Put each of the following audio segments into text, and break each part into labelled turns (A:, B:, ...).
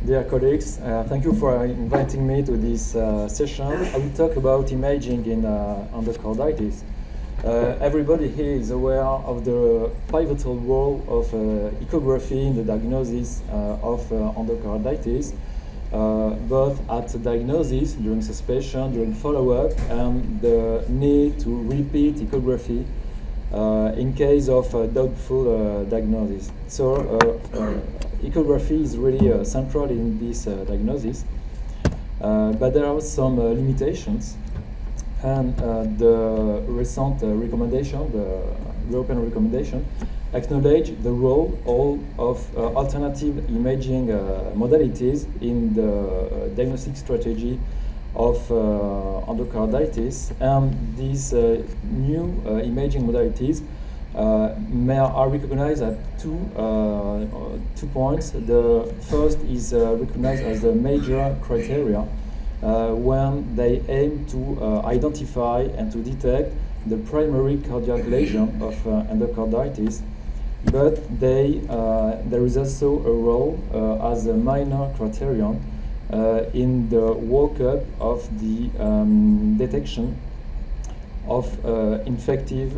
A: Dear colleagues, thank you for inviting me to this session. I will talk about imaging in endocarditis. Everybody here is aware of the pivotal role of echography in the diagnosis of endocarditis, both at diagnosis, during suspicion, during follow-up, and the need to repeat echography in case of doubtful diagnosis. So echography is really central in this diagnosis, but there are some limitations, and the recent recommendation, the European recommendation, acknowledge the role of alternative imaging modalities in the diagnostic strategy of endocarditis, and these new imaging modalities are recognized at two points. The first is recognized as a major criteria when they aim to identify and to detect the primary cardiac lesion of endocarditis, but there is also a role as a minor criterion in the workup of the detection of infective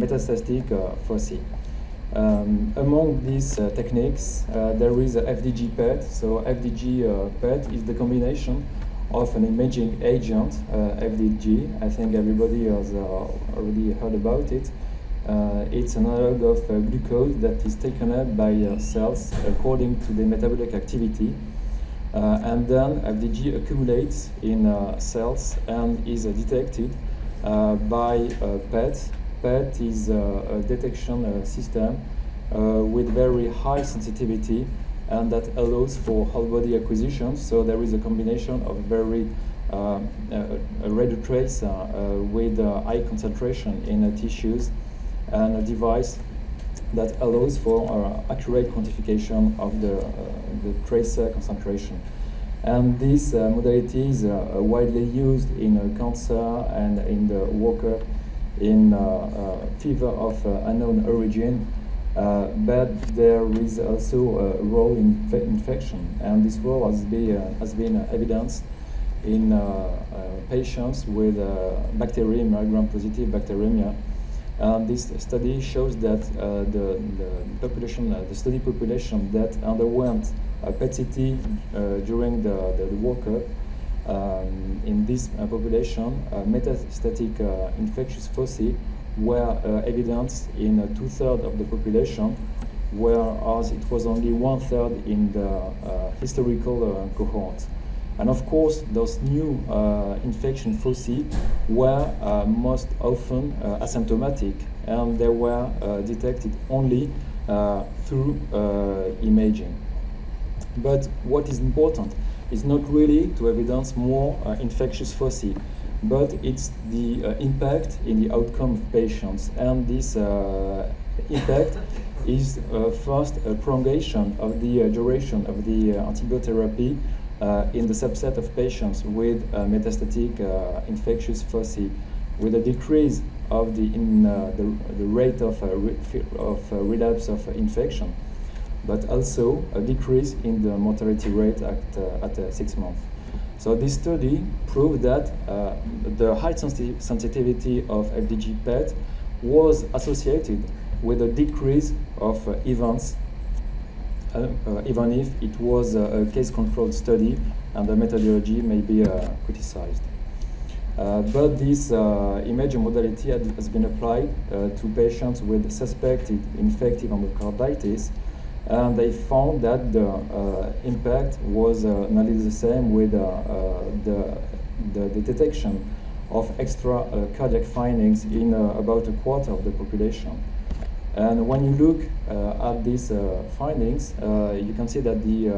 A: metastatic foci. Among these techniques, there is a FDG PET. So FDG PET is the combination of an imaging agent, FDG. I think everybody has already heard about it. It's an analog of glucose that is taken up by cells according to the metabolic activity. And then FDG accumulates in cells and is detected by PET. PET is a detection system with very high sensitivity, and that allows for whole body acquisition. So there is a combination of very radio trace with high concentration in tissues, and a device that allows for accurate quantification of the tracer concentration. And this modality is widely used in cancer and in the workup in fever of unknown origin, but there is also a role in infection, and this role has been evidenced in patients with bacteremia, gram-positive bacteremia. This study shows that the study population that underwent PET-CT during the workup, in this population, metastatic infectious foci were evidenced in 2/3 of the population, whereas it was only 1/3 in the historical cohort. And of course, those new infection foci were most often asymptomatic, and they were detected only through imaging. But what is important is not really to evidence more infectious foci, but it's the impact in the outcome of patients. And this impact is first a prolongation of the duration of the antibiotic in the subset of patients with metastatic infectious foci, with a decrease of the rate of relapse of infection, but also a decrease in the mortality rate at 6 months. So this study proved that the high sensitivity of FDG PET was associated with a decrease of events, even if it was a case-controlled study and the methodology may be criticized. But this imaging modality has been applied to patients with suspected infective endocarditis, and they found that the impact was nearly the same with the detection of extra cardiac findings in about a quarter of the population. And when you look at these findings, you can see that the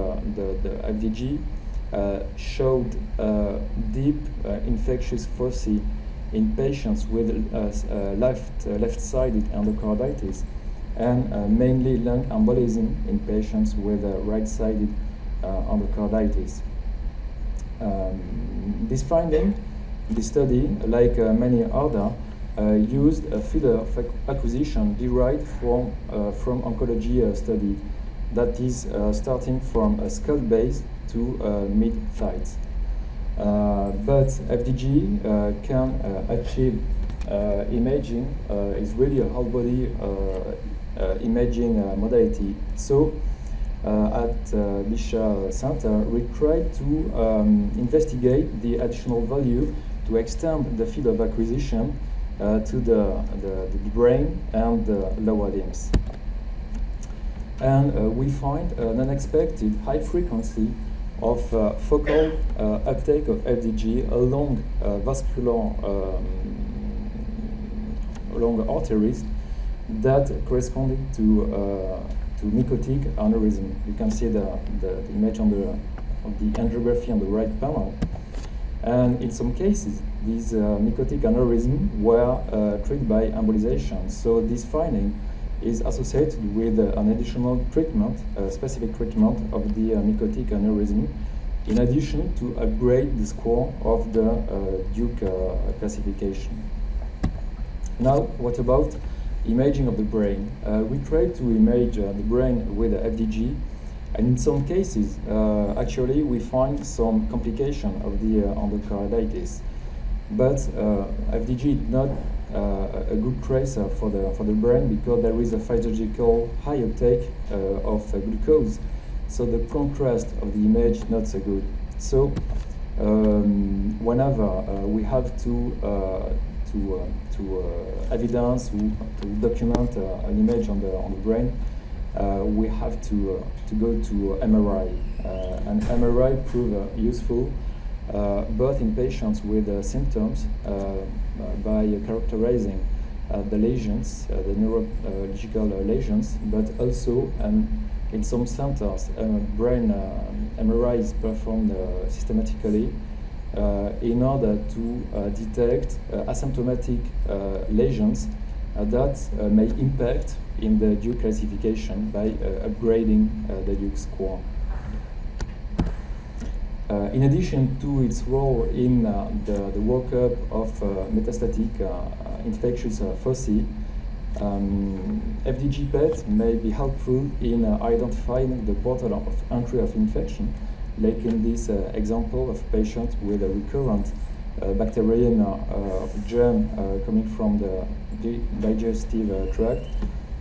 A: FDG showed deep infectious foci in patients with left-sided endocarditis, and mainly lung embolism in patients with right-sided endocarditis. This finding, this study, like many other, used a field of acquisition derived from oncology study. that is starting from a skull base to mid-thighs. But FDG can achieve imaging, is really a whole body imaging modality. So at Bichat Center, we try to investigate the additional value to extend the field of acquisition to the brain and the lower limbs. And we find an unexpected high frequency of focal uptake of FDG along vascular along arteries that corresponded to mycotic aneurysm. You can see the image on of the angiography on the right panel. And in some cases, these mycotic aneurysms were treated by embolization. So this finding is associated with an additional treatment, specific treatment of the mycotic aneurysm, in addition to upgrade the score of the Duke classification. Now, what about imaging of the brain? We try to image the brain with FDG, and in some cases, actually, we find some complication of the endocarditis. But FDG is not a good tracer for the brain because there is a physiological high uptake of glucose. So the contrast of the image is not so good. So whenever we have to evidence, to document an image on the brain, we have to go to MRI. And MRI prove useful both in patients with symptoms by characterizing the lesions, the neurological lesions, but also in some centers, brain MRI is performed systematically in order to detect asymptomatic lesions that may impact in the Duke classification by upgrading the Duke score. In addition to its role in the workup of metastatic infectious foci, FDG PET may be helpful in identifying the portal of entry of infection, like in this example of patients with a recurrent bacterial germ coming from the digestive tract,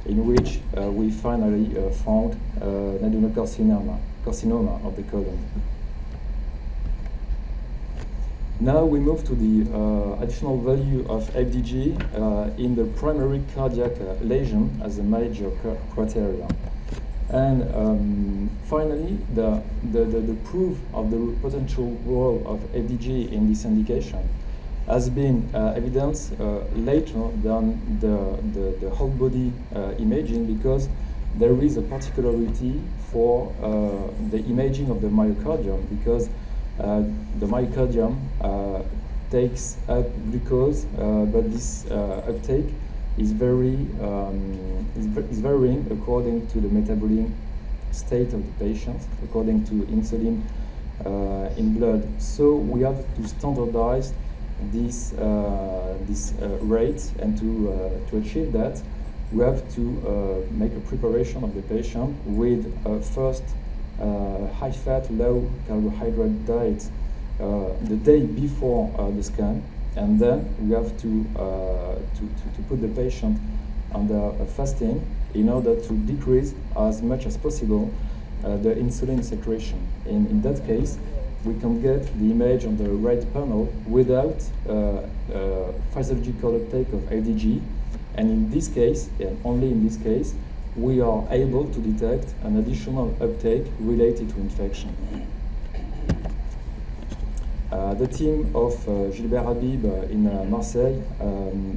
A: in which we finally found an adenocarcinoma of the colon. Now we move to the additional value of FDG in the primary cardiac lesion as a major criteria. And finally, the proof of the potential role of FDG in this indication has been evidenced later than the whole body imaging, because there is a particularity for the imaging of the myocardium, because the myocardium takes up glucose, but this uptake is varying according to the metabolic state of the patient, according to insulin in blood. So we have to standardize this rate, and to achieve that, we have to make a preparation of the patient with first high-fat, low-carbohydrate diet the day before the scan, and then we have to put the patient under fasting in order to decrease as much as possible the insulin secretion. In that case, we can get the image on the right panel without physiological uptake of FDG, and in this case, and only in this case, we are able to detect an additional uptake related to infection. The team of Gilbert Habib in Marseille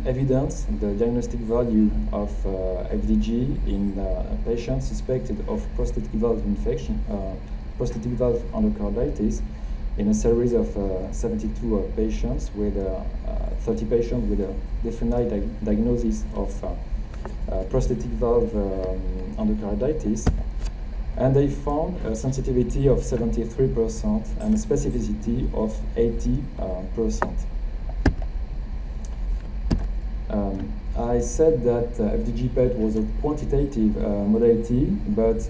A: evidenced the diagnostic value of FDG in patients suspected of prosthetic valve infection, prosthetic valve endocarditis, in a series of 72 patients with 30 patients with a definite diagnosis of prosthetic valve endocarditis, and they found a sensitivity of 73% and a specificity of 80%. I said that FDG PET was a quantitative modality, but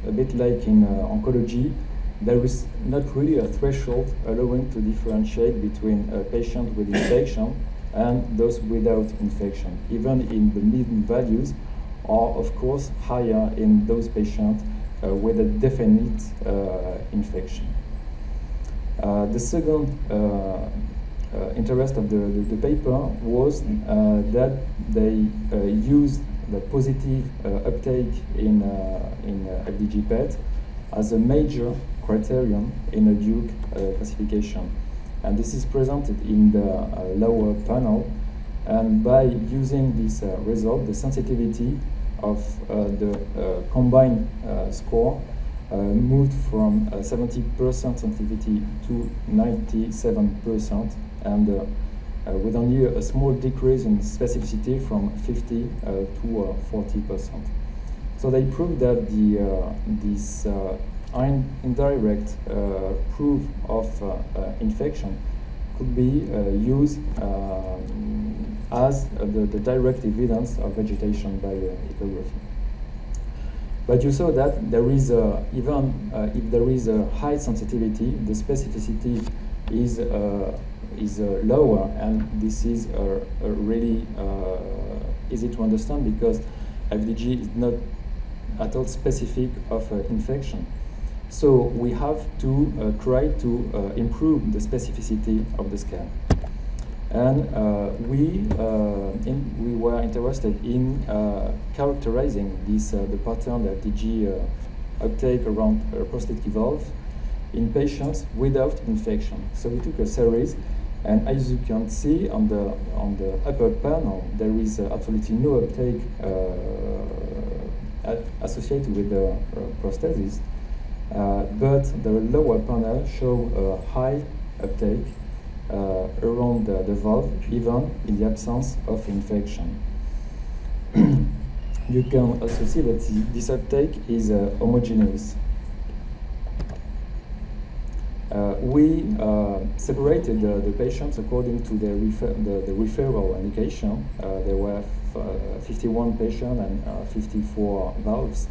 A: a bit like in oncology, there is not really a threshold allowing to differentiate between a patient with infection and those without infection. Even in the mean values are, of course, higher in those patients with a definite infection. The second interest of the paper was that they used the positive uptake in FDG PET as a major criterion in a Duke classification. And this is presented in the lower panel. And by using this result, the sensitivity of the combined score moved from 70% sensitivity to 97%, and with only a small decrease in specificity from 50 to 40%. So they proved that this indirect proof of infection could be used as the direct evidence of vegetation by ecography. But you saw that there is even if there is a high sensitivity, the specificity is lower, and this is really easy to understand because FDG is not at all specific of infection. So we have to try to improve the specificity of the scan. And we were interested in characterizing this the pattern of FDG uptake around prosthetic valve in patients without infection. So we took a series, and as you can see on the upper panel, there is absolutely no uptake associated with the prosthesis, but the lower panel show a high uptake around the valve, even in the absence of infection. You can also see that this uptake is homogeneous. We separated the patients according to the referral indication. There were 51 patients and 54 valves.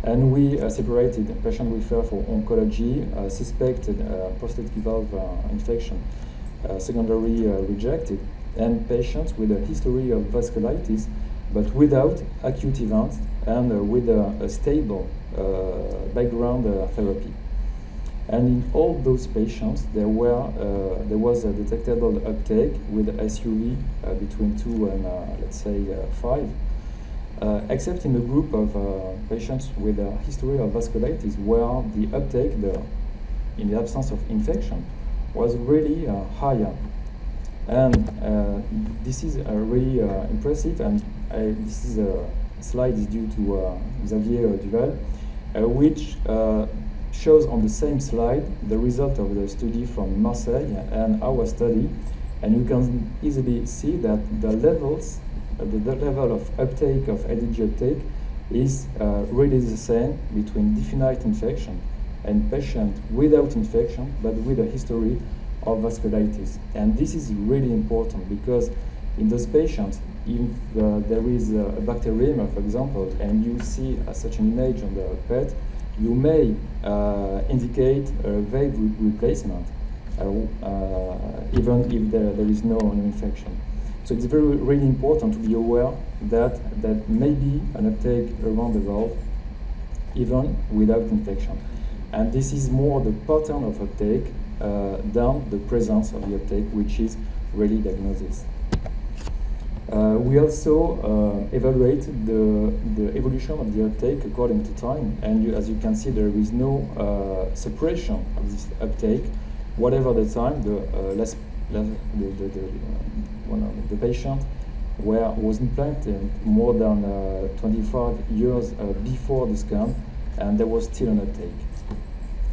A: And we separated patient referred for oncology, suspected prosthetic valve infection, secondary rejected, and patients with a history of vasculitis, but without acute events and with a stable background therapy. And in all those patients, there was a detectable uptake with SUV between 2 and let's say 5. Except in the group of patients with a history of vasculitis, where the uptake, in the absence of infection, was really higher. And this is really impressive, and this is a slide is due to Xavier Duval, which shows on the same slide the result of the study from Marseille and our study, and you can easily see that the levels, the level of uptake of FDG uptake is really the same between definite infection and patient without infection but with a history of vasculitis. And this is really important because in those patients, if there is a bacteriemia, for example, and you see such an image on the PET, you may indicate a valve replacement, even if there is no infection. So it's really important to be aware that may be an uptake around the valve, even without infection. And this is more the pattern of uptake than the presence of the uptake, which is really diagnosis. We also evaluate the evolution of the uptake according to time, and as you can see, there is no suppression of this uptake. Whatever the time, the patient was implanted more than 25 years before the scan, and there was still an uptake.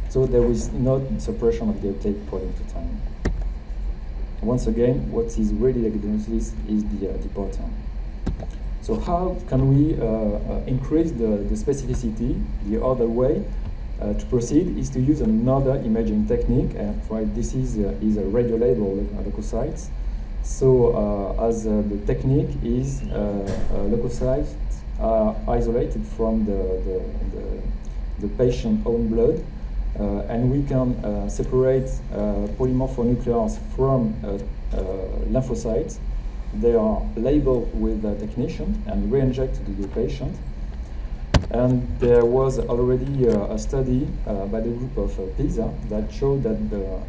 A: So there is not suppression of the uptake according to time. Once again, what is really diagnosis is the pattern. So how can we increase the specificity? The other way to proceed is to use another imaging technique, and this is a radiolabel leukocytes. So as the technique is leukocytes are isolated from the patient's own blood, and we can separate polymorphonuclears from lymphocytes. They are labeled with the technician and re-injected to the patient. And there was already a study by the group of PISA that showed that the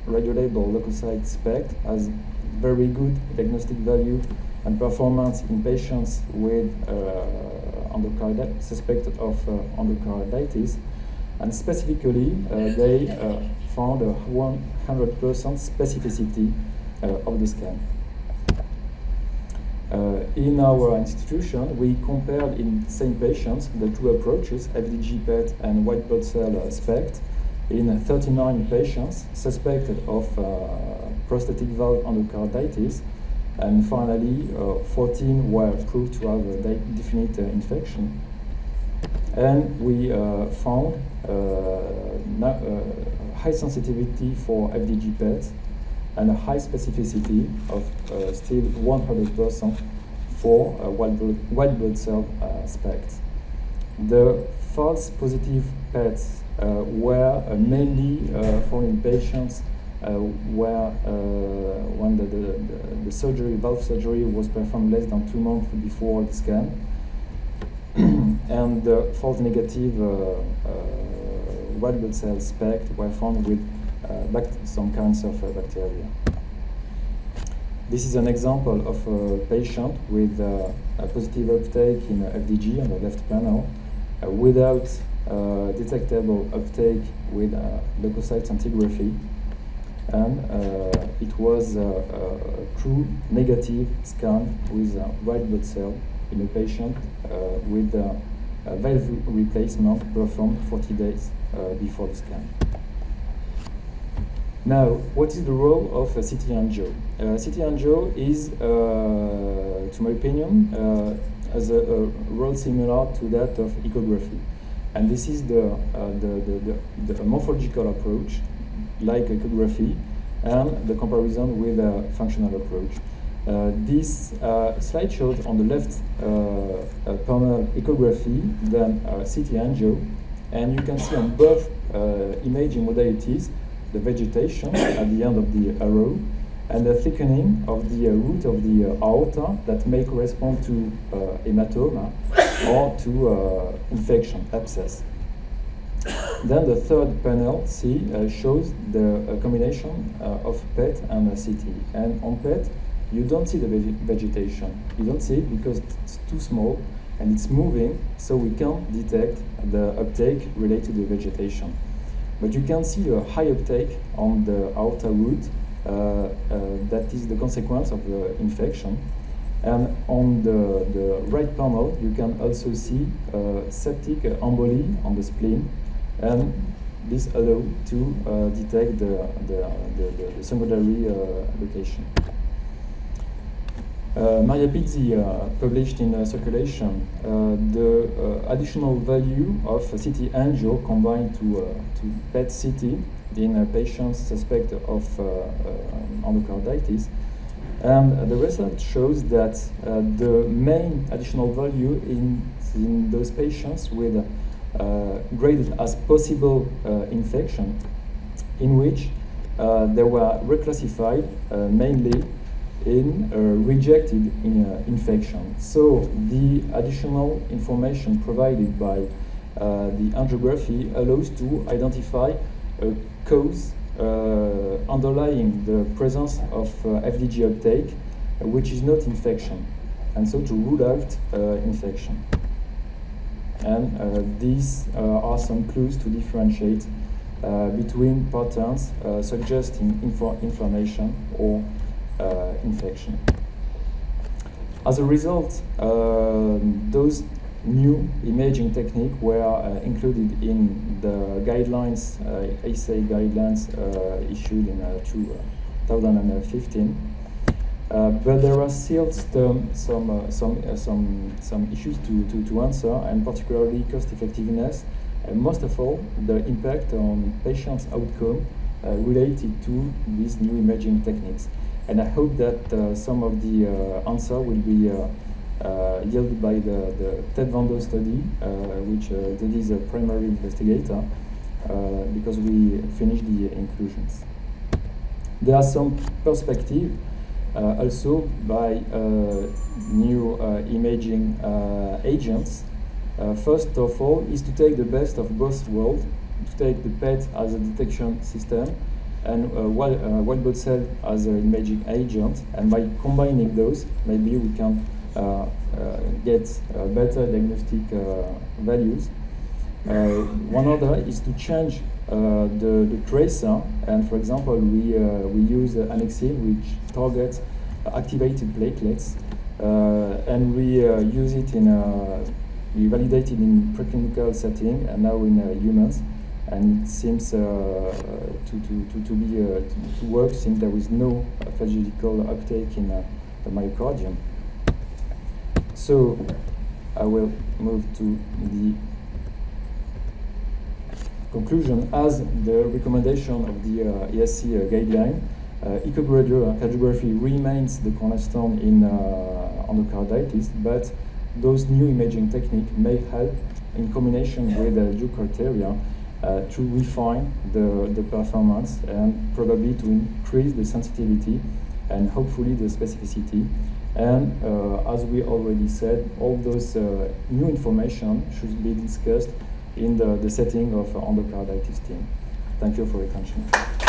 A: radiolabeled leukocyte SPECT has very good diagnostic value and performance in patients with suspected of endocarditis. And specifically, they found a 100% specificity of the scan. In our institution, we compared in same patients the two approaches, FDG PET and white blood cell SPECT, in 39 patients suspected of prostatic valve endocarditis, and finally 14 were proved to have a definite infection. And we found high sensitivity for FDG PET and a high specificity of still 100% for white blood cell SPECT. The false positive PETs were mainly found in patients where when the surgery, valve surgery, was performed less than 2 months before the scan, and the false negative white blood cell SPECT were found with some kinds of bacteria. This is an example of a patient with a positive uptake in FDG on the left panel, without detectable uptake with leukocyte scintigraphy, and it was a true negative scan with white blood cell in a patient with a valve replacement performed 40 days before the scan. Now, what is the role of CT angio? CT angio is, to my opinion, has a role similar to that of echography. And this is the morphological approach, like echography, and the comparison with a functional approach. This slide shows on the left panel echography, then CT angio, and you can see on both imaging modalities the vegetation at the end of the arrow and the thickening of the root of the aorta that may correspond to hematoma or to infection, abscess. Then the third panel, C, shows the combination of PET and CT. And on PET, you don't see the vegetation. You don't see it because it's too small and it's moving, so we can't detect the uptake related to the vegetation. But you can see a high uptake on the aorta root. That is the consequence of the infection. And on the right panel, you can also see septic emboli on the spleen, and this allows to detect the secondary location. Maria Pizzi published in Circulation the additional value of CT angio combined to PET-CT in patients suspected of endocarditis. And the research shows that the main additional value in those patients with graded as possible infection, in which they were reclassified mainly in rejected infection. So the additional information provided by the angiography allows to identify a cause underlying the presence of FDG uptake, which is not infection, and so to rule out infection. And these are some clues to differentiate between patterns suggesting inflammation or infection. As a result, those new imaging techniques were included in the guidelines, ASA guidelines issued in 2015. But there are still some issues to answer, and particularly cost effectiveness, and most of all the impact on patients' outcome related to these new imaging techniques. And I hope that some of the answer will be yielded by the Ted Vando study, which Ted is a primary investigator, because we finished the inclusions. There are some perspective also by new imaging agents. First of all is to take the best of both worlds, to take the PET as a detection system and white blood cell as an imaging agent, and by combining those, maybe we can get better diagnostic values. One other is to change the tracer, and for example, we use Annexin, which targets activated platelets, and we use it we validate it in preclinical setting and now in humans, and it seems to work since there is no physiological uptake in the myocardium. So I will move to the conclusion. As the recommendation of the ESC guideline, echocardiography remains the cornerstone in endocarditis, but those new imaging techniques may help in combination with due criteria to refine the performance and probably to increase the sensitivity and hopefully the specificity. And as we already said, all those new information should be discussed in the setting of endocarditis team. Thank you for your attention.